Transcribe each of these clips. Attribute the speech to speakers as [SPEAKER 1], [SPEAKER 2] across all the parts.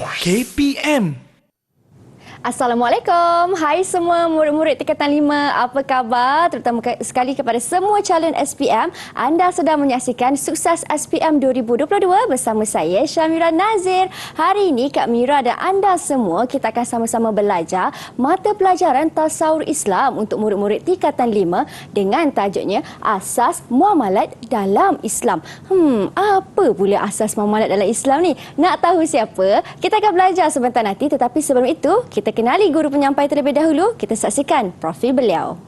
[SPEAKER 1] KPM.
[SPEAKER 2] Assalamualaikum. Hai semua murid-murid tingkatan 5. Apa khabar? Terutama sekali kepada semua calon SPM. Anda sedang menyaksikan Sukses SPM 2022 bersama saya Syamira Nazir. Hari ini Kak Mira dan anda semua kita akan sama-sama belajar mata pelajaran Tasawur Islam untuk murid-murid tingkatan 5 dengan tajuknya Asas Muamalat dalam Islam. Apa pula asas muamalat dalam Islam ni? Nak tahu siapa? Kita akan belajar sebentar nanti, tetapi sebelum itu kita kenali guru penyampai terlebih dahulu. Kita saksikan profil beliau.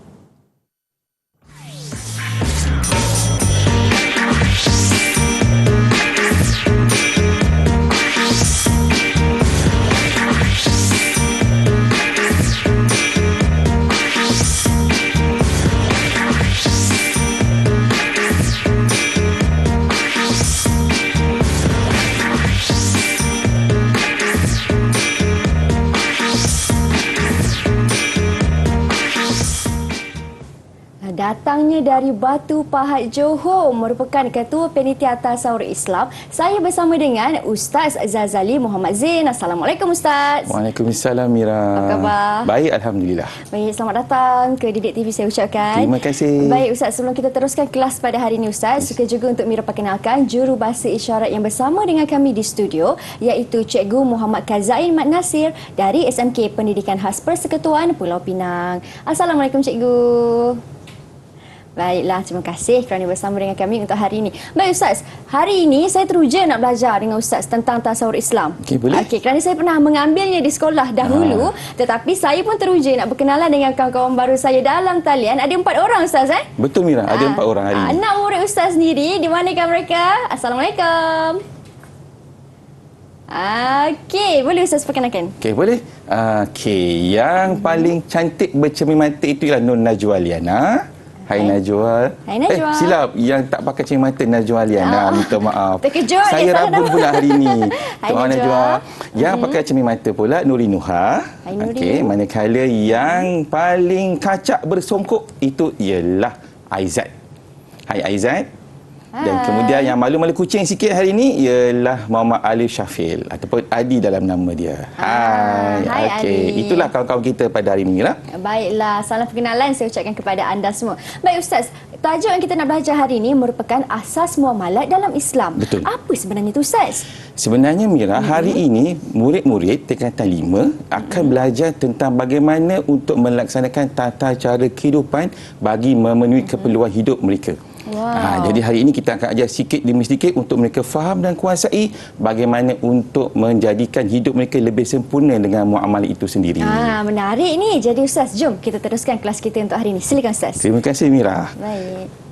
[SPEAKER 2] Datangnya dari Batu Pahat, Johor, merupakan Ketua Panitia Tasawur Islam. Saya bersama dengan Ustaz Zazali Muhammad Zain. Assalamualaikum Ustaz.
[SPEAKER 3] Waalaikumsalam Mira.
[SPEAKER 2] Apa khabar?
[SPEAKER 3] Baik, Alhamdulillah.
[SPEAKER 2] Baik, selamat datang ke Didik TV saya ucapkan.
[SPEAKER 3] Terima kasih.
[SPEAKER 2] Baik Ustaz, sebelum kita teruskan kelas pada hari ini Ustaz, suka juga untuk Mira perkenalkan juru bahasa isyarat yang bersama dengan kami di studio, iaitu Cikgu Muhammad Kazain Mat Nasir dari SMK Pendidikan Khas Persekutuan Pulau Pinang. Assalamualaikum Cikgu. Baiklah, terima kasih kerana bersama dengan kami untuk hari ini. Baik Ustaz, hari ini saya teruja nak belajar dengan Ustaz tentang Tasawur Islam.
[SPEAKER 3] Okey, boleh?
[SPEAKER 2] Okey, kerana saya pernah mengambilnya di sekolah dahulu, tetapi saya pun teruja nak berkenalan dengan kawan-kawan baru saya dalam talian. Ada 4 orang Ustaz
[SPEAKER 3] Betul Mira, ada 4 orang hari ini.
[SPEAKER 2] Anak murid Ustaz sendiri, di manakah mereka? Assalamualaikum. Okey, boleh Ustaz perkenalkan?
[SPEAKER 3] Okey, boleh. Okey, yang paling cantik bercermin mata itu ialah Nur Najwa Liana. Hai Najwa.
[SPEAKER 2] Hai Najwa.
[SPEAKER 3] Silap, yang tak pakai cermin mata Najwa Liana. Minta maaf.
[SPEAKER 2] Terkejut.
[SPEAKER 3] Saya rabun pula hari ini.
[SPEAKER 2] Hai
[SPEAKER 3] Tuan Najwa. Yang pakai cermin mata pula Nuri Nuha.
[SPEAKER 2] Hai Nuri.
[SPEAKER 3] Okey, manakala yang paling kacak bersongkok itu ialah Aizat. Hai Aizat. Dan kemudian yang malu-malu kucing sikit hari ini ialah Muhammad Alif Syafil ataupun Adi dalam nama dia. Hai
[SPEAKER 2] Adi.
[SPEAKER 3] Itulah kawan-kawan kita pada hari ini lah.
[SPEAKER 2] Baiklah, salam perkenalan saya ucapkan kepada anda semua. Baik Ustaz, tajuk yang kita nak belajar hari ini merupakan asas muamalat dalam Islam.
[SPEAKER 3] Betul.
[SPEAKER 2] Apa sebenarnya itu Ustaz?
[SPEAKER 3] Sebenarnya Mira, hari ini murid-murid tingkatan 5 akan belajar tentang bagaimana untuk melaksanakan tata cara kehidupan bagi memenuhi keperluan hidup mereka.
[SPEAKER 2] Wow.
[SPEAKER 3] Jadi hari ini kita akan ajar sikit demi sedikit untuk mereka faham dan kuasai bagaimana untuk menjadikan hidup mereka lebih sempurna dengan muamalah itu sendiri.
[SPEAKER 2] Menarik ni. Jadi Ustaz, jom kita teruskan kelas kita untuk hari ini. Silakan Ustaz.
[SPEAKER 3] Terima kasih Mira.
[SPEAKER 2] Baik.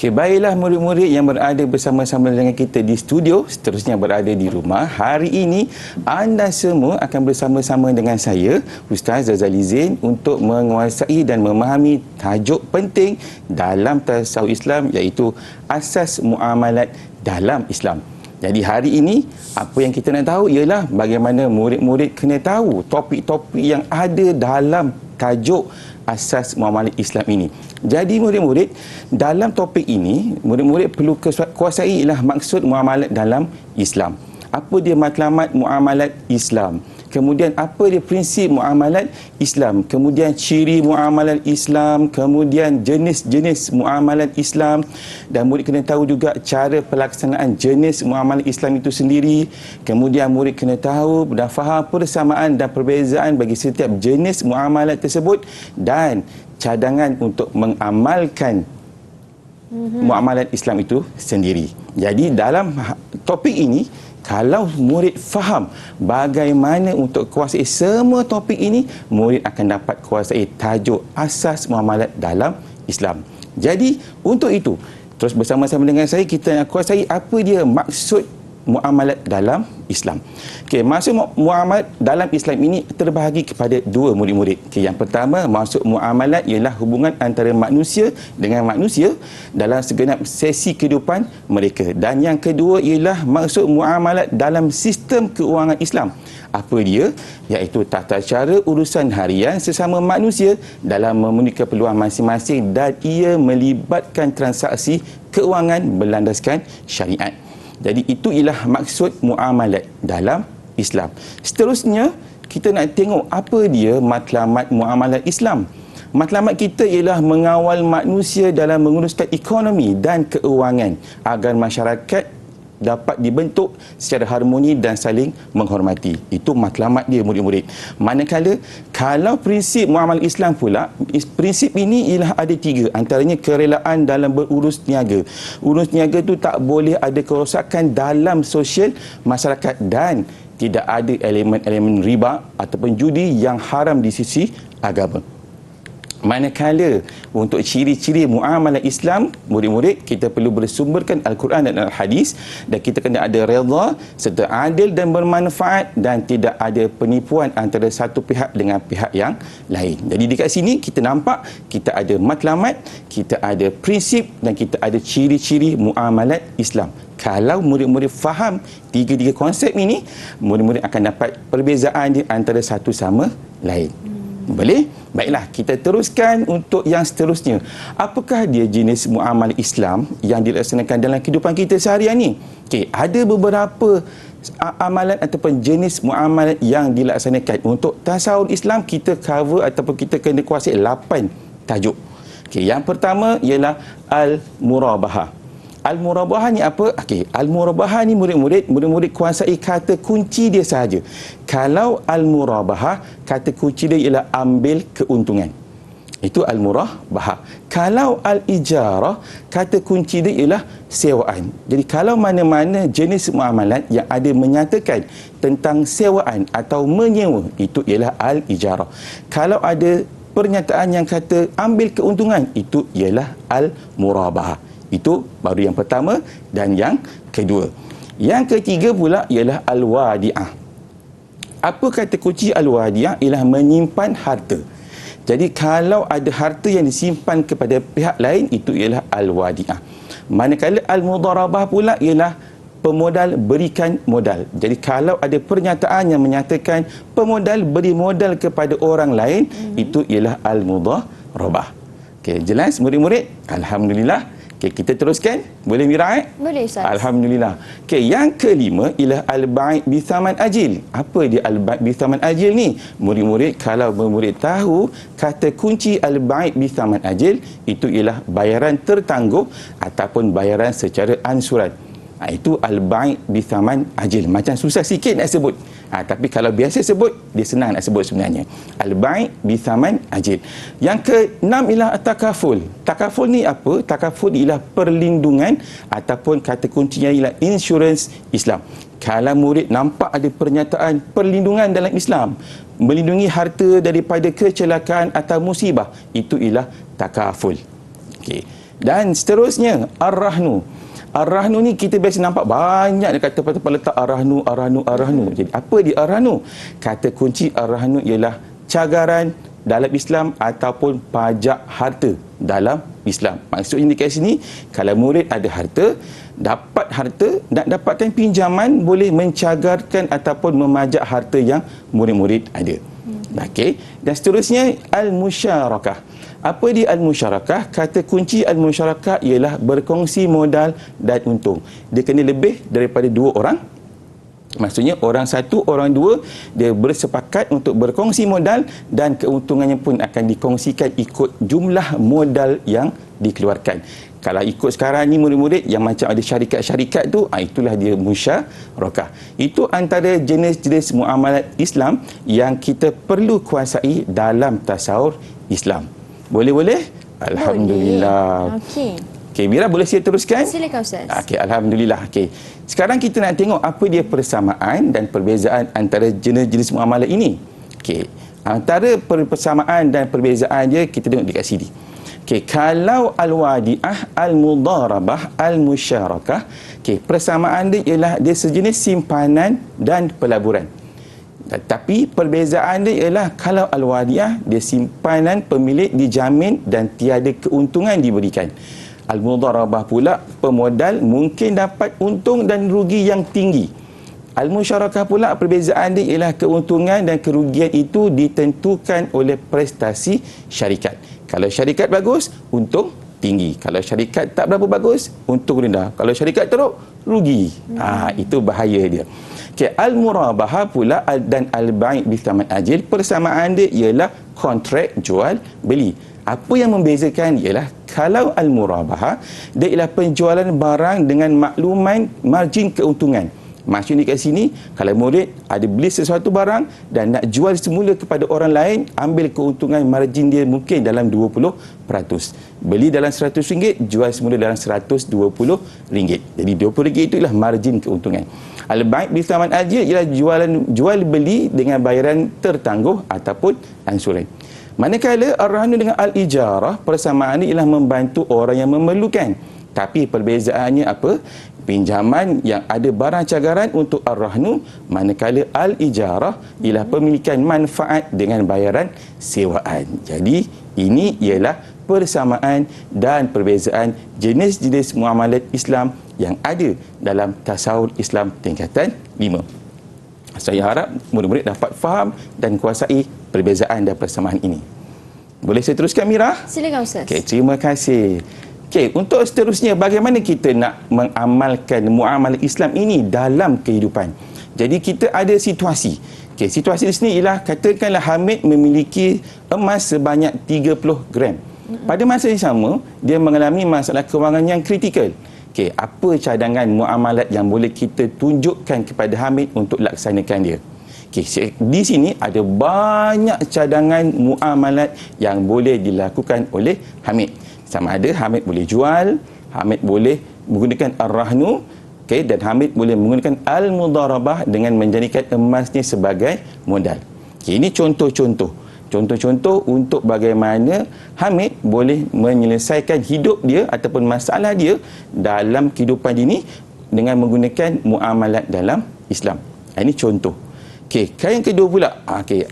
[SPEAKER 3] Okey, baiklah murid-murid yang berada bersama-sama dengan kita di studio, seterusnya berada di rumah. Hari ini anda semua akan bersama-sama dengan saya, Ustaz Zazali Zain, untuk menguasai dan memahami tajuk penting dalam tasawuf Islam, iaitu asas muamalat dalam Islam. Jadi hari ini apa yang kita nak tahu ialah bagaimana murid-murid kena tahu topik-topik yang ada dalam tajuk asas muamalat Islam ini. Jadi murid-murid, dalam topik ini murid-murid perlu kuasai ialah maksud muamalat dalam Islam. Apa dia matlamat muamalat Islam? Kemudian apa dia prinsip muamalat Islam? Kemudian ciri muamalat Islam, kemudian jenis-jenis muamalat Islam, dan murid kena tahu juga cara pelaksanaan jenis muamalat Islam itu sendiri. Kemudian murid kena tahu dan faham persamaan dan perbezaan bagi setiap jenis muamalat tersebut dan cadangan untuk mengamalkan muamalat Islam itu sendiri. Jadi dalam topik ini, kalau murid faham bagaimana untuk kuasai semua topik ini, murid akan dapat kuasai tajuk asas muamalat dalam Islam. Jadi untuk itu, terus bersama-sama dengan saya kita nak kuasai apa dia maksud muamalat dalam Islam. Okey, maksud muamalat dalam Islam ini terbahagi kepada 2 murid-murid. Okey, yang pertama, maksud muamalat ialah hubungan antara manusia dengan manusia dalam segenap sesi kehidupan mereka. Dan yang kedua ialah maksud muamalat dalam sistem keuangan Islam. Apa dia? Iaitu tata cara urusan harian sesama manusia dalam memenuhi keperluan masing-masing dan ia melibatkan transaksi keuangan berlandaskan syariat. Jadi itu ialah maksud muamalat dalam Islam. Seterusnya, kita nak tengok apa dia matlamat muamalat Islam. Matlamat kita ialah mengawal manusia dalam menguruskan ekonomi dan keuangan agar masyarakat dapat dibentuk secara harmoni dan saling menghormati. Itu matlamat dia, murid-murid. Manakala, kalau prinsip muamalah Islam pula, prinsip ini ialah ada 3. Antaranya kerelaan dalam berurus niaga. Urus niaga itu tak boleh ada kerosakan dalam sosial masyarakat dan tidak ada elemen-elemen riba ataupun judi yang haram di sisi agama. Manakala untuk ciri-ciri muamalah Islam, murid-murid, kita perlu bersumberkan Al-Quran dan Al-Hadis, dan kita kena ada redha serta adil dan bermanfaat dan tidak ada penipuan antara satu pihak dengan pihak yang lain. Jadi dekat sini kita nampak kita ada matlamat, kita ada prinsip dan kita ada ciri-ciri muamalat Islam. Kalau murid-murid faham 3 konsep ini, murid-murid akan dapat perbezaan di antara satu sama lain. Boleh? Baiklah, kita teruskan untuk yang seterusnya. Apakah dia jenis muamalah Islam yang dilaksanakan dalam kehidupan kita seharian ni? Okey, ada beberapa amalan ataupun jenis muamalah yang dilaksanakan. Untuk tasawuf Islam, kita cover ataupun kita kena kuasai 8 tajuk. Okey, yang pertama ialah al-murabahah. Al-murabahah ni apa? Okey, al-murabahah ni murid-murid kuasai kata kunci dia sahaja. Kalau al-murabahah, kata kunci dia ialah ambil keuntungan. Itu al-murabahah. Kalau al-ijarah, kata kunci dia ialah sewaan. Jadi kalau mana-mana jenis muamalat yang ada menyatakan tentang sewaan atau menyewa, itu ialah al-ijarah. Kalau ada pernyataan yang kata ambil keuntungan, itu ialah al-murabahah. Itu baru yang pertama dan yang kedua. Yang ketiga pula ialah al-wadi'ah. Apa kata kunci al-wadi'ah? Ialah menyimpan harta. Jadi kalau ada harta yang disimpan kepada pihak lain, itu ialah al-wadi'ah. Manakala al-mudharabah pula ialah pemodal berikan modal. Jadi kalau ada pernyataan yang menyatakan pemodal beri modal kepada orang lain, itu ialah al-mudharabah. Okey, jelas murid-murid? Alhamdulillah. Okay, kita teruskan. Boleh Mira?
[SPEAKER 2] Boleh Ustaz.
[SPEAKER 3] Alhamdulillah. Okay, yang kelima ialah al-bai' bi thaman ajil. Apa dia al-bai' bi thaman ajil ni? Murid-murid, kalau murid tahu kata kunci al-bai' bi thaman ajil, itu ialah bayaran tertangguh ataupun bayaran secara ansuran. Itu al-bai' bi thaman ajil. Macam susah sikit nak sebut. Tapi kalau biasa sebut, dia senang nak sebut sebenarnya. Al-bai' bi thaman ajil. Yang keenam ialah takaful. Takaful ni apa? Takaful ialah perlindungan ataupun kata kuncinya ialah insurans Islam. Kalau murid nampak ada pernyataan perlindungan dalam Islam, melindungi harta daripada kecelakaan atau musibah, itu ialah takaful. Okey. Dan seterusnya ar-rahnu. Ar-rahnu ni kita biasa nampak banyak dekat tempat-tempat letak ar-rahnu. Jadi apa dia ar-rahnu? Kata kunci ar-rahnu ialah cagaran dalam Islam ataupun pajak harta dalam Islam. Maksudnya dekat sini, kalau murid ada harta, dapat harta dan dapatkan pinjaman, boleh mencagarkan ataupun memajak harta yang murid-murid ada. Okey. Dan seterusnya al-musyarakah. Apa dia al-musyarakah? Kata kunci al-musyarakah ialah berkongsi modal dan untung. Dia kena lebih daripada 2 orang. Maksudnya orang 1, orang 2, dia bersepakat untuk berkongsi modal dan keuntungannya pun akan dikongsikan ikut jumlah modal yang dikeluarkan. Kalau ikut sekarang ni murid-murid yang macam ada syarikat-syarikat tu, itulah dia musyarakah. Itu antara jenis-jenis muamalat Islam yang kita perlu kuasai dalam tasawuf Islam. Boleh? Alhamdulillah.
[SPEAKER 2] Okey.
[SPEAKER 3] Okey, Mira boleh saya teruskan?
[SPEAKER 2] Silakan Ustaz.
[SPEAKER 3] Okey, alhamdulillah. Okey. Sekarang kita nak tengok apa dia persamaan dan perbezaan antara jenis-jenis muamalah ini. Okey. Antara persamaan dan perbezaan dia kita tengok dekat sini. Okey, kalau al-wadi'ah, al-mudharabah, al-musyarakah, okey, persamaan dia ialah dia sejenis simpanan dan pelaburan. Tapi perbezaan dia ialah kalau al-wadi'ah, dia simpanan pemilik dijamin dan tiada keuntungan diberikan. Al-mudharabah pula, pemodal mungkin dapat untung dan rugi yang tinggi. Al-musyarakah pula, perbezaan dia ialah keuntungan dan kerugian itu ditentukan oleh prestasi syarikat. Kalau syarikat bagus, untung tinggi. Kalau syarikat tak berapa bagus, untung rendah. Kalau syarikat teruk, rugi. Itu bahaya dia. Okay, al-murabahah pula dan al-bai' bi thaman ajil, persamaan dia ialah kontrak jual beli. Apa yang membezakan ialah kalau al-murabahah dia ialah penjualan barang dengan makluman margin keuntungan. Maksudnya kat sini, kalau murid ada beli sesuatu barang dan nak jual semula kepada orang lain, ambil keuntungan margin dia mungkin dalam 20%. Beli dalam RM100, jual semula dalam RM120. Jadi RM20 itu ialah margin keuntungan. Al-bai' bi thaman ajil ialah jual beli dengan bayaran tertangguh ataupun angsuran. Manakala ar-rahnu dengan al-ijarah, persamaan ini ialah membantu orang yang memerlukan. Tapi perbezaannya apa? Pinjaman yang ada barang cagaran untuk ar-rahnu, manakala al-ijarah ialah pemilikan manfaat dengan bayaran sewaan. Jadi ini ialah persamaan dan perbezaan jenis-jenis muamalat Islam yang ada dalam tasawuf Islam tingkatan 5. Saya harap murid-murid dapat faham dan kuasai perbezaan dan persamaan ini. Boleh saya teruskan, Mira?
[SPEAKER 2] Silakan Ustaz.
[SPEAKER 3] Okey, terima kasih. Okey, untuk seterusnya, bagaimana kita nak mengamalkan muamalah Islam ini dalam kehidupan? Jadi kita ada situasi. Okey, situasi di sini ialah, katakanlah Hamid memiliki emas sebanyak 30 gram. Pada masa yang sama, dia mengalami masalah kewangan yang kritikal. Okey, apa cadangan muamalat yang boleh kita tunjukkan kepada Hamid untuk laksanakan dia? Okey, di sini ada banyak cadangan muamalat yang boleh dilakukan oleh Hamid. Sama ada Hamid boleh jual, Hamid boleh menggunakan ar-rahnu, okay, dan Hamid boleh menggunakan al-mudarabah dengan menjadikan emasnya sebagai modal. Okay, ini contoh-contoh. Contoh-contoh untuk bagaimana Hamid boleh menyelesaikan hidup dia ataupun masalah dia dalam kehidupan ini dengan menggunakan muamalat dalam Islam. Ini contoh. Okay, yang kedua pula,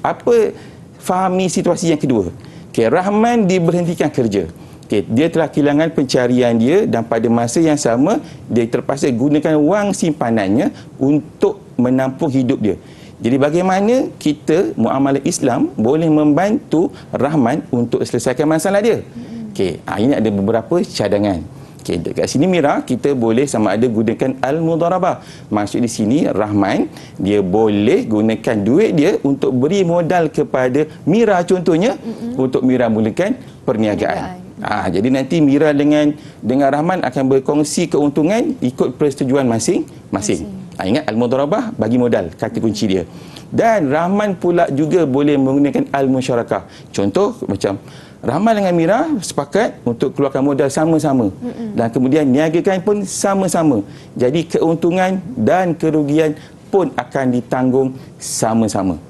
[SPEAKER 3] apa fahami situasi yang kedua? Okay, Rahman diberhentikan kerja. Okay, dia telah kehilangan pencarian dia dan pada masa yang sama dia terpaksa gunakan wang simpanannya untuk menampung hidup dia. Jadi bagaimana kita muamalah Islam boleh membantu Rahman untuk selesaikan masalah dia? Okey, ini ada beberapa cadangan. Okey, dekat sini Mira, kita boleh sama ada gunakan al-mudarabah. Maksud di sini Rahman dia boleh gunakan duit dia untuk beri modal kepada Mira contohnya untuk Mira mulakan perniagaan. Jadi nanti Mira dengan Rahman akan berkongsi keuntungan ikut persetujuan masing-masing. Ingat al-mudarabah bagi modal, kata kunci dia. Dan Rahman pula juga boleh menggunakan al-musyarakah. Contoh macam Rahman dengan Mira sepakat untuk keluarkan modal sama-sama. Dan kemudian niagakan pun sama-sama. Jadi keuntungan dan kerugian pun akan ditanggung sama-sama.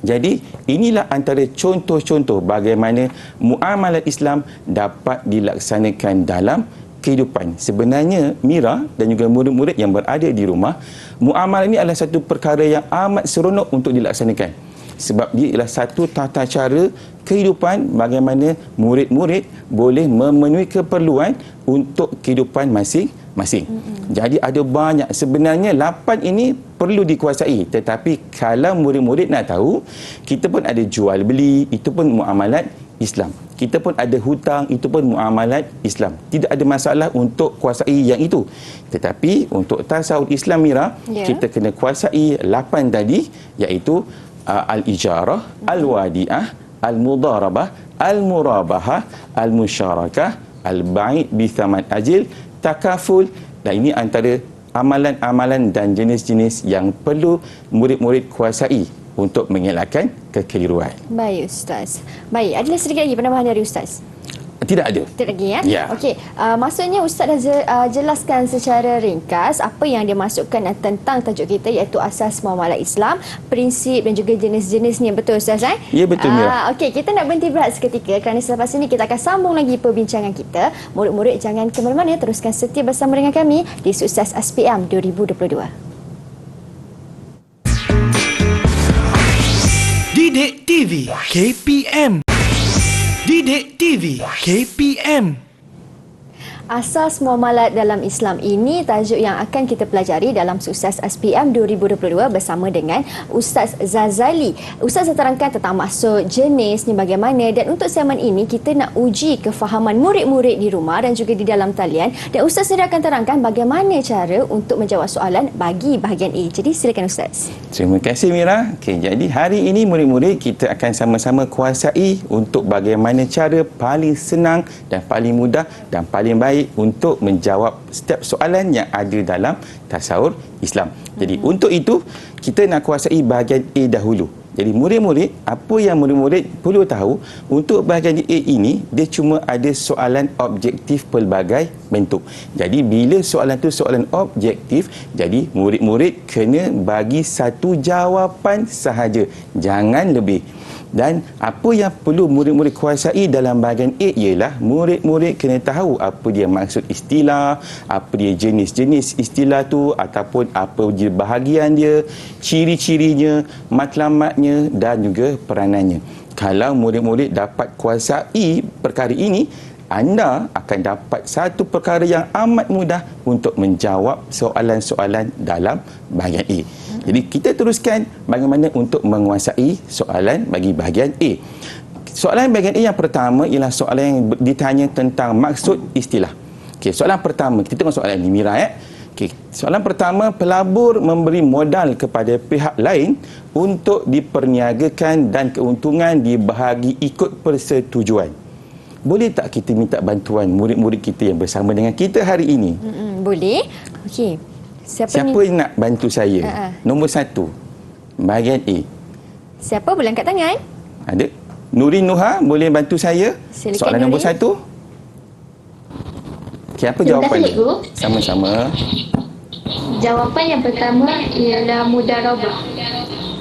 [SPEAKER 3] Jadi inilah antara contoh-contoh bagaimana muamalat Islam dapat dilaksanakan dalam kehidupan. Sebenarnya Mira dan juga murid-murid yang berada di rumah, muamalah ini adalah satu perkara yang amat seronok untuk dilaksanakan. Sebab dia ialah satu tata cara kehidupan bagaimana murid-murid boleh memenuhi keperluan untuk kehidupan masing-masing. Jadi ada banyak. Sebenarnya 8 ini perlu dikuasai. Tetapi kalau murid-murid nak tahu, kita pun ada jual beli, itu pun muamalat Islam. Kita pun ada hutang, itu pun muamalat Islam. Tidak ada masalah untuk kuasai yang itu. Tetapi untuk tasawuf Islam Mira, kita kena kuasai 8 tadi, iaitu al-ijarah, al-wadi'ah, al-mudarabah, al-murabahah, al-musyarakah, al-bai' bi thaman ajil, takaful. Dan ini antara amalan-amalan dan jenis-jenis yang perlu murid-murid kuasai untuk mengelakkan kekeliruan.
[SPEAKER 2] Baik Ustaz. Baik, adalah sedikit lagi penambahan dari Ustaz?
[SPEAKER 3] Tidak ada.
[SPEAKER 2] Tidak lagi ya?
[SPEAKER 3] Ya.
[SPEAKER 2] Okey, maksudnya Ustaz dah jelaskan secara ringkas apa yang dia masukkan tentang tajuk kita, iaitu asas muamalah Islam, prinsip dan juga jenis-jenisnya. Betul Ustaz?
[SPEAKER 3] Ya, betul Mira.
[SPEAKER 2] Okey, kita nak berhenti berehat seketika kerana selepas ini kita akan sambung lagi perbincangan kita. Murid-murid jangan ke mana-mana, teruskan setia bersama dengan kami di Sukses SPM 2022.
[SPEAKER 1] Didik TV KPM. Didik TV KPM.
[SPEAKER 2] Asas muamalat dalam Islam ini tajuk yang akan kita pelajari dalam Sukses SPM 2022 bersama dengan Ustaz Zazali. Ustaz terangkan tentang maksud, jenis ni bagaimana, dan untuk segmen ini kita nak uji kefahaman murid-murid di rumah dan juga di dalam talian, dan Ustaz sendiri akan terangkan bagaimana cara untuk menjawab soalan bagi bahagian A. Jadi silakan Ustaz.
[SPEAKER 3] Terima kasih Mira. Okey, jadi hari ini murid-murid kita akan sama-sama kuasai untuk bagaimana cara paling senang dan paling mudah dan paling baik untuk menjawab setiap soalan yang ada dalam tasawur Islam. Jadi untuk itu kita nak kuasai bahagian A dahulu. Jadi murid-murid, apa yang murid-murid perlu tahu untuk bahagian A ini, dia cuma ada soalan objektif pelbagai bentuk. Jadi bila soalan tu soalan objektif, jadi murid-murid kena bagi satu jawapan sahaja, jangan lebih. Dan apa yang perlu murid-murid kuasai dalam bahagian A ialah murid-murid kena tahu apa dia maksud istilah, apa dia jenis-jenis istilah tu, ataupun apa je bahagian dia, ciri-cirinya, matlamatnya dan juga peranannya. Kalau murid-murid dapat kuasai perkara ini, anda akan dapat satu perkara yang amat mudah untuk menjawab soalan-soalan dalam bahagian A. Jadi kita teruskan bagaimana untuk menguasai soalan bagi bahagian A. Soalan bahagian A yang pertama ialah soalan yang ditanya tentang maksud istilah. Okey, soalan pertama, kita tengok soalan ini Mira ya. Okey, soalan pertama, pelabur memberi modal kepada pihak lain untuk diperniagakan dan keuntungan dibahagi ikut persetujuan. Boleh tak kita minta bantuan murid-murid kita yang bersama dengan kita hari ini?
[SPEAKER 2] Boleh. Okey.
[SPEAKER 3] Siapa yang nak bantu saya? Nombor 1, bahagian A.
[SPEAKER 2] Siapa boleh angkat tangan?
[SPEAKER 3] Ada. Nurin Nuha boleh bantu saya?
[SPEAKER 2] Silakan,
[SPEAKER 3] soalan nombor 1. Okey, apa jawapan?
[SPEAKER 1] Terima kasih, Cikgu.
[SPEAKER 3] Sama-sama.
[SPEAKER 1] Jawapan yang pertama ialah mudarabah.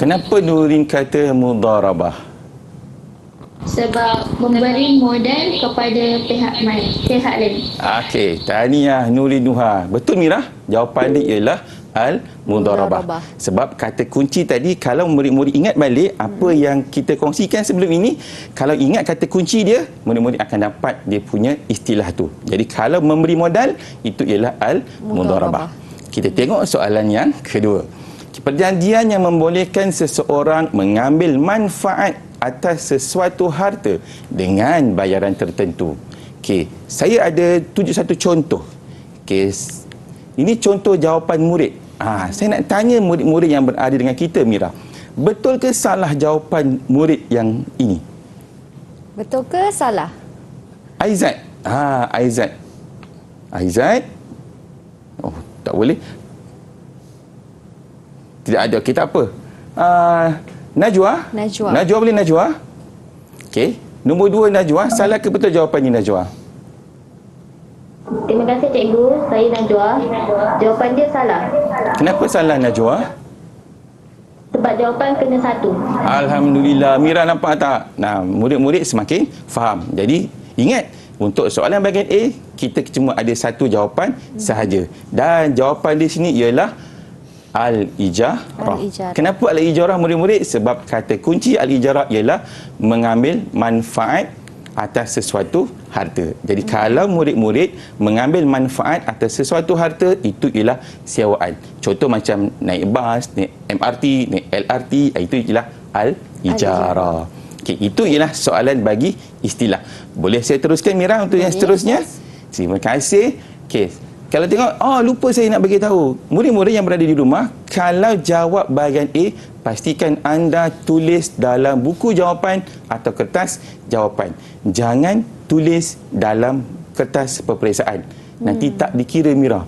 [SPEAKER 3] Kenapa Nurin kata mudarabah?
[SPEAKER 1] Sebab memberi modal kepada pihak lain.
[SPEAKER 3] Okey, tahniah Nurin Nuha. Betul Mira? Jawapan dia ialah al-mudarabah. Sebab kata kunci tadi, kalau murid-murid ingat balik apa yang kita kongsikan sebelum ini, kalau ingat kata kunci dia, murid-murid akan dapat dia punya istilah tu. Jadi kalau memberi modal, itu ialah al-mudarabah. Kita tengok soalan yang kedua. Perjanjian yang membolehkan seseorang mengambil manfaat atas sesuatu harta dengan bayaran tertentu. Okey, saya ada tunjuk satu contoh. Okey, ini contoh jawapan murid. Saya nak tanya murid-murid yang berada dengan kita Mira. Betul ke salah jawapan murid yang ini?
[SPEAKER 2] Betul ke salah?
[SPEAKER 3] Aizat. Aizat. Aizat. Oh, tak boleh. Tidak ada. Okey, tak apa. Najwa. Najwa boleh Najwa? Okey. Nombor 2 Najwa. Salah ke betul jawapan ni Najwa?
[SPEAKER 1] Terima kasih Cikgu. Saya Najwa. Jawapan dia salah.
[SPEAKER 3] Kenapa salah Najwa?
[SPEAKER 1] Sebab jawapan kena 1.
[SPEAKER 3] Alhamdulillah. Mira nampak tak? Nah, murid-murid semakin faham. Jadi ingat, untuk soalan bahagian A, kita cuma ada satu jawapan sahaja. Dan jawapan di sini ialah Al-Ijarah. Kenapa Al-Ijarah murid-murid? Sebab kata kunci Al-Ijarah ialah mengambil manfaat atas sesuatu harta. Jadi kalau murid-murid mengambil manfaat atas sesuatu harta, itu ialah sewaan. Contoh macam naik bas, naik MRT, naik LRT, itu ialah Al-Ijarah. Okey, itu ialah soalan bagi istilah. Boleh saya teruskan Mira untuk yang seterusnya? Terima kasih. Okey. Kalau tengok, lupa saya nak bagi tahu. Murid-murid yang berada di rumah, kalau jawab bahagian A, pastikan anda tulis dalam buku jawapan atau kertas jawapan. Jangan tulis dalam kertas peperiksaan. Nanti tak dikira Mira.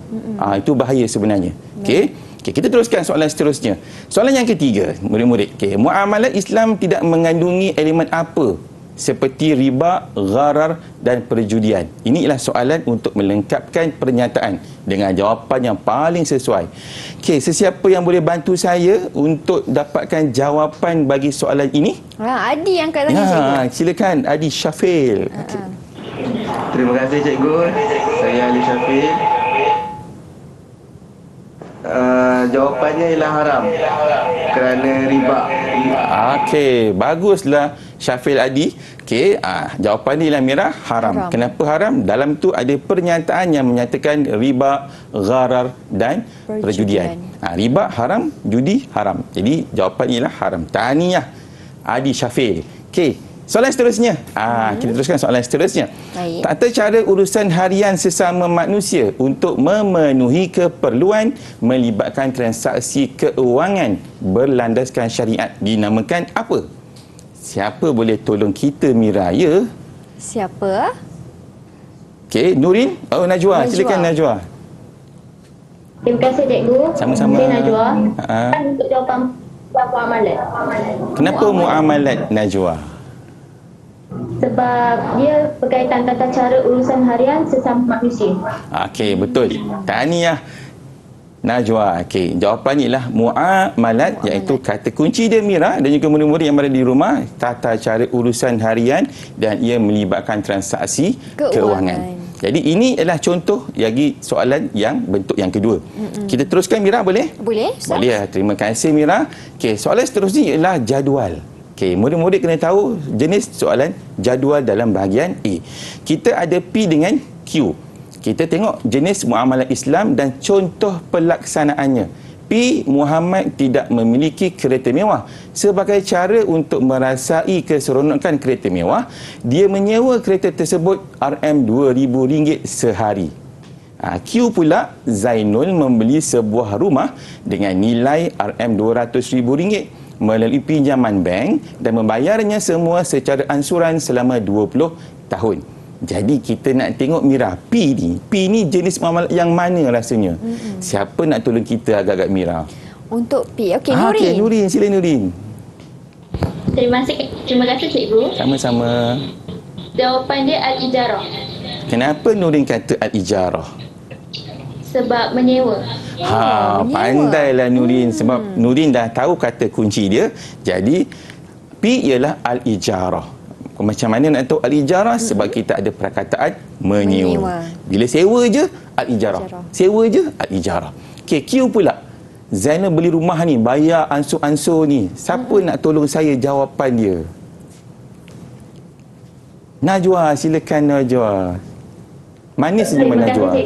[SPEAKER 3] Itu bahaya sebenarnya. Okey. Kita teruskan soalan seterusnya. Soalan yang ketiga, murid-murid. Muamalat Islam tidak mengandungi elemen apa? Seperti riba, gharar dan perjudian. Ini ialah soalan untuk melengkapkan pernyataan dengan jawapan yang paling sesuai. Okey, sesiapa yang boleh bantu saya untuk dapatkan jawapan bagi soalan ini?
[SPEAKER 2] Adi yang angkat tangan.
[SPEAKER 3] Silakan Adi Syafil. Okay.
[SPEAKER 4] Terima kasih Cikgu. Saya Ali Syafil. Jawapannya ialah haram kerana riba.
[SPEAKER 3] Okey, baguslah Syafil Adi. Okey, jawapan ni lah Mira, haram. Kenapa haram? Dalam tu ada pernyataan yang menyatakan riba, gharar dan perjudian. Riba haram, judi haram. Jadi jawapan ialah haram. Tahniah Adi Syafil. Okey, soalan seterusnya. Kita teruskan soalan seterusnya.
[SPEAKER 2] Baik.
[SPEAKER 3] Tata cara urusan harian sesama manusia untuk memenuhi keperluan melibatkan transaksi keuangan berlandaskan syariat dinamakan apa? Siapa boleh tolong kita, Mira? Ya?
[SPEAKER 2] Siapa?
[SPEAKER 3] Okey, Nurin. Najwa. Silakan Najwa.
[SPEAKER 1] Terima kasih cikgu.
[SPEAKER 3] Sama-sama.
[SPEAKER 1] Saya Najwa. Untuk jawapan muamalat.
[SPEAKER 3] Kenapa muamalat, Najwa?
[SPEAKER 1] Sebab dia berkaitan tata cara urusan harian sesama manusia.
[SPEAKER 3] Okey, betul. Tahniah Najwa. Okey, jawapannya ialah muamalat, iaitu kata kunci dia, Mira, dan juga murid-murid yang berada di rumah, tata cara urusan harian dan ia melibatkan transaksi keuangan. Jadi ini adalah contoh lagi soalan yang bentuk yang kedua. Kita teruskan, Mira, boleh?
[SPEAKER 2] Boleh, Ustaz?
[SPEAKER 3] Boleh. Terima kasih, Mira. Okey, soalan seterusnya ialah jadual. Okey, murid-murid kena tahu jenis soalan jadual dalam bahagian A. Kita ada P dengan Q. Kita tengok jenis muamalat Islam dan contoh pelaksanaannya. P. Muhammad tidak memiliki kereta mewah. Sebagai cara untuk merasai keseronokan kereta mewah, dia menyewa kereta tersebut RM2,000 sehari. Q pula, Zainul membeli sebuah rumah dengan nilai RM200,000 melalui pinjaman bank dan membayarnya semua secara ansuran selama 20 tahun. Jadi kita nak tengok, Mira, P ni jenis muamalat yang mana rasanya? Siapa nak tolong kita agak-agak, Mira?
[SPEAKER 2] Untuk P. Okey, Nurin.
[SPEAKER 3] Okey, Nurin. Sila, Nurin.
[SPEAKER 1] Terima kasih cikgu.
[SPEAKER 3] Sama-sama.
[SPEAKER 1] Jawapan dia al-ijarah.
[SPEAKER 3] Kenapa Nurin kata al-ijarah?
[SPEAKER 1] Sebab menyewa.
[SPEAKER 2] menyewa.
[SPEAKER 3] Pandailah Nurin. Sebab Nurin dah tahu kata kunci dia. Jadi P ialah al-ijarah. Macam mana nak tahu al-ijarah? Sebab kita ada perkataan menyewa. Bila sewa je, al-ijarah. Sewa je, al-ijarah. Okey, Q pula. Zainal beli rumah ni, bayar ansur-ansur ni. Siapa nak tolong saya jawapan dia? Najwa, silakan Najwa. Mana senyuman Najwa?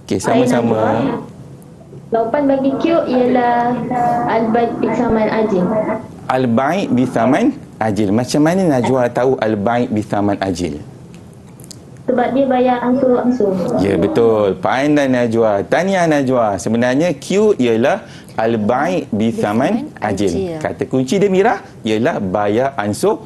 [SPEAKER 3] Okey, sama-sama.
[SPEAKER 1] Jawapan bagi Q ialah al-baik bisaman ajil.
[SPEAKER 3] Al-baik bithaman ajil. Macam mana Najwa tahu al-baik bithaman ajil?
[SPEAKER 1] Sebab dia bayar ansur-ansur.
[SPEAKER 3] Ya, betul. Pandai Najwa. Tahniah Najwa. Sebenarnya Q ialah al-baik bithaman ajil. Kata kunci dia, Mira, ialah bayar ansur.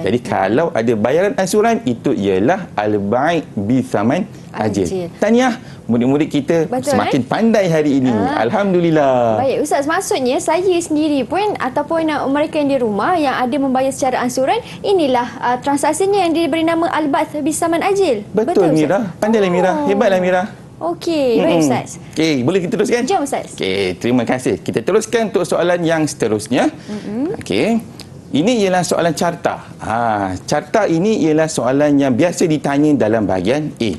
[SPEAKER 3] Jadi kalau ada bayaran ansuran, itu ialah al-baik bithaman ajil. Tahniah, murid-murid kita semakin pandai hari ini. Alhamdulillah.
[SPEAKER 2] Baik, Ustaz, maksudnya saya sendiri pun ataupun mereka yang di rumah yang ada membayar secara ansuran, inilah transaksinya yang diberi nama al-bath bisaman ajil.
[SPEAKER 3] Betul Mira. Pandailah Mira. Hebatlah Mira.
[SPEAKER 2] Okey, baik Ustaz.
[SPEAKER 3] Okey, boleh kita teruskan?
[SPEAKER 2] Jom Ustaz.
[SPEAKER 3] Okey, terima kasih. Kita teruskan untuk soalan yang seterusnya. Okey. Ini ialah soalan carta. Carta ini ialah soalan yang biasa ditanya dalam bahagian A.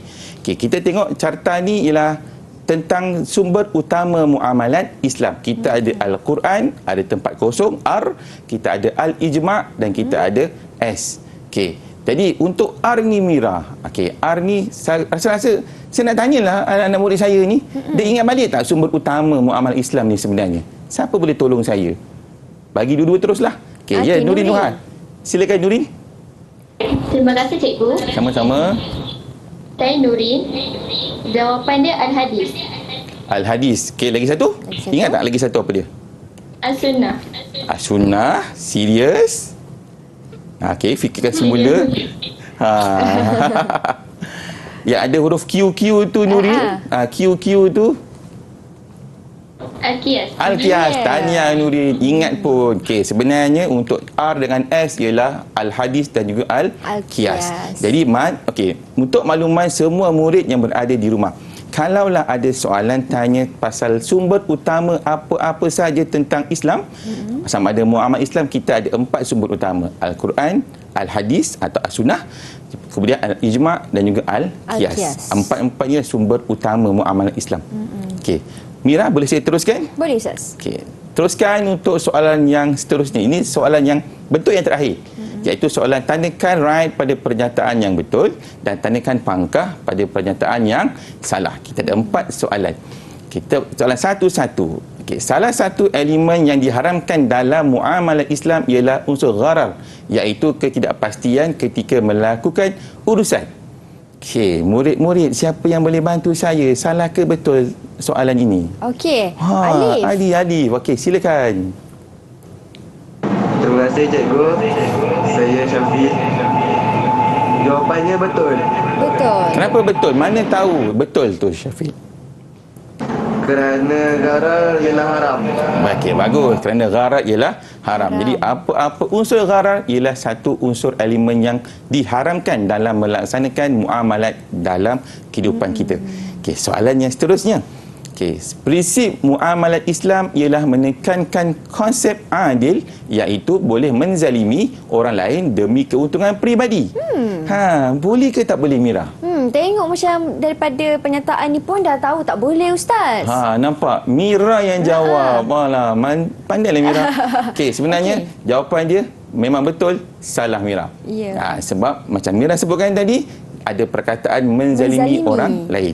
[SPEAKER 3] Okey, kita tengok carta ni ialah tentang sumber utama muamalat Islam. Kita ada Al-Quran, ada tempat kosong R, kita ada Al-Ijma' dan kita ada S. Okey. Jadi untuk R ni Mira, okey, R ni saya rasa saya nak tanyalah anak-anak murid saya ni, dia ingat balik tak sumber utama muamalat Islam ni sebenarnya? Siapa boleh tolong saya? Bagi dua-dua teruslah. Okey, ya, Nurin Nuhan. Silakan Nurin.
[SPEAKER 1] Terima kasih cikgu.
[SPEAKER 3] Sama-sama.
[SPEAKER 1] Saya Nurin. Jawapan dia Al-Hadis.
[SPEAKER 3] Al-Hadis. Okey, lagi satu? Ingat tak lagi satu apa dia?
[SPEAKER 1] Al-Sunnah.
[SPEAKER 3] Sunnah. Serius? Okey, fikirkan semula. Yang ada huruf QQ tu Nurin. QQ tu
[SPEAKER 1] Al-Qiyas.
[SPEAKER 3] Al-Qiyas. Tahniah Nurin. Ingat pun. Okey, sebenarnya untuk R dengan S ialah Al-Hadis dan juga Al-Qiyas. Jadi okey, untuk makluman semua murid yang berada di rumah, kalaulah ada soalan tanya pasal sumber utama apa-apa saja tentang Islam, sama ada muamalat Islam, kita ada 4 sumber utama. Al-Quran, Al-Hadis atau As-Sunnah, kemudian Al-Ijma' dan juga Al-Qiyas. Empat-empatnya sumber utama muamalat Islam. Okey. Mira, boleh saya teruskan?
[SPEAKER 2] Boleh Ustaz.
[SPEAKER 3] Okey. Teruskan untuk soalan yang seterusnya. Ini soalan yang betul yang terakhir. Iaitu soalan tandakan right pada pernyataan yang betul dan tandakan pangkah pada pernyataan yang salah. Kita ada 4 soalan. Kita soalan satu-satu. Okey, salah satu elemen yang diharamkan dalam muamalah Islam ialah unsur gharar, iaitu ketidakpastian ketika melakukan urusan. Okey, murid-murid siapa yang boleh bantu saya? Salah ke betul soalan ini?
[SPEAKER 2] Okey, Alif.
[SPEAKER 3] Alif. Okey, silakan.
[SPEAKER 4] Terima kasih cikgu. Saya Syafiq. Jawapannya betul.
[SPEAKER 2] Betul.
[SPEAKER 3] Kenapa betul? Mana tahu betul tu, Syafiq?
[SPEAKER 4] Kerana gharar ialah haram.
[SPEAKER 3] Okey, bagus. Kerana gharar ialah haram. Jadi apa-apa unsur gharar ialah satu unsur elemen yang diharamkan dalam melaksanakan muamalat dalam kehidupan kita. Okey, soalan yang seterusnya. Okey, prinsip muamalat Islam ialah menekankan konsep adil, iaitu boleh menzalimi orang lain demi keuntungan peribadi. Boleh ke tak boleh, Mira?
[SPEAKER 2] Tengok macam daripada pernyataan ni pun dah tahu tak boleh Ustaz.
[SPEAKER 3] Nampak Mira yang jawab. Alah, pandailah Mira. Okey, sebenarnya jawapan dia memang betul, salah Mira.
[SPEAKER 2] Ya.
[SPEAKER 3] Sebab macam Mira sebutkan tadi, ada perkataan menzalimi orang lain.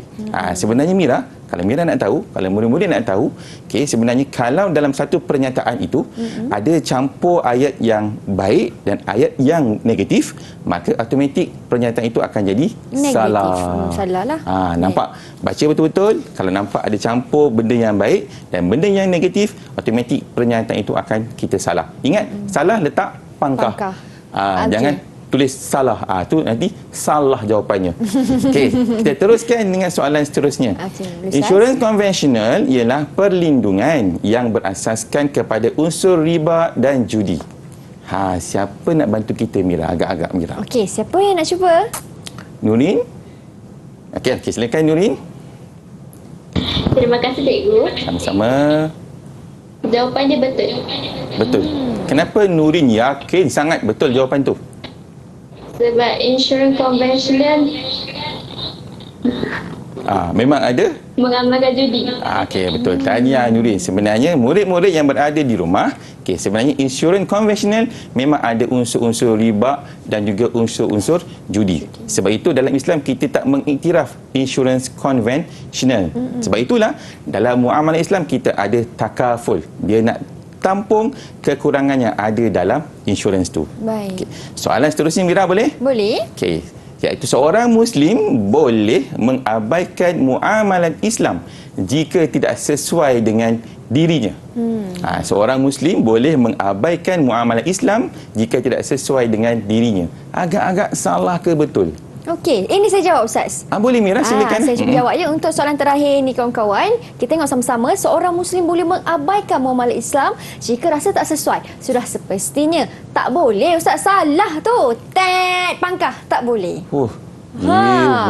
[SPEAKER 3] Sebenarnya Mira, kalau Mira nak tahu, kalau murid-murid nak tahu, okey, sebenarnya kalau dalam satu pernyataan itu ada campur ayat yang baik dan ayat yang negatif, maka automatik pernyataan itu akan jadi
[SPEAKER 2] Negatif.
[SPEAKER 3] salah.
[SPEAKER 2] Salah lah.
[SPEAKER 3] Nampak? Baca betul-betul. Kalau nampak ada campur benda yang baik dan benda yang negatif, automatik pernyataan itu akan kita salah. Ingat, salah letak pangkah. Jangan tulis salah. Tu nanti salah jawapannya. Okey, kita teruskan dengan soalan seterusnya. Insurans konvensional ialah perlindungan yang berasaskan kepada unsur riba dan judi. Siapa nak bantu kita, Mira? Agak-agak Mira.
[SPEAKER 2] Okey, siapa yang nak cuba?
[SPEAKER 3] Nurin? Okey, silakan Nurin.
[SPEAKER 1] Terima kasih cikgu.
[SPEAKER 3] Sama-sama.
[SPEAKER 1] Jawapan dia betul.
[SPEAKER 3] Betul. Kenapa Nurin yakin sangat betul jawapan tu?
[SPEAKER 1] Sebab insurans konvensional
[SPEAKER 3] Memang ada?
[SPEAKER 1] mengamalkan judi.
[SPEAKER 3] Okey, betul. Tahniah Nurin. Sebenarnya murid-murid yang berada di rumah, sebenarnya insurans konvensional memang ada unsur-unsur riba dan juga unsur-unsur judi. Sebab itu dalam Islam kita tak mengiktiraf insurans konvensional. Sebab itulah dalam muamalah Islam kita ada takaful. Dia nak tampung kekurangan yang ada dalam insurans tu.
[SPEAKER 2] Baik.
[SPEAKER 3] Soalan seterusnya, Mira, boleh?
[SPEAKER 2] Boleh.
[SPEAKER 3] Okey. Iaitu seorang Muslim boleh mengabaikan muamalat Islam jika tidak sesuai dengan dirinya. Seorang Muslim boleh mengabaikan muamalat Islam jika tidak sesuai dengan dirinya. Agak-agak salah ke betul?
[SPEAKER 2] Okey, ini saya jawab Ustaz.
[SPEAKER 3] Boleh Mira, silakan.
[SPEAKER 2] Saya cuba jawab ya. Untuk soalan terakhir ni kawan-kawan, kita tengok sama-sama, seorang Muslim boleh mengabaikan muamalat Islam jika rasa tak sesuai. Sudah sepestinya tak boleh Ustaz, salah tu. Pangkah tak boleh.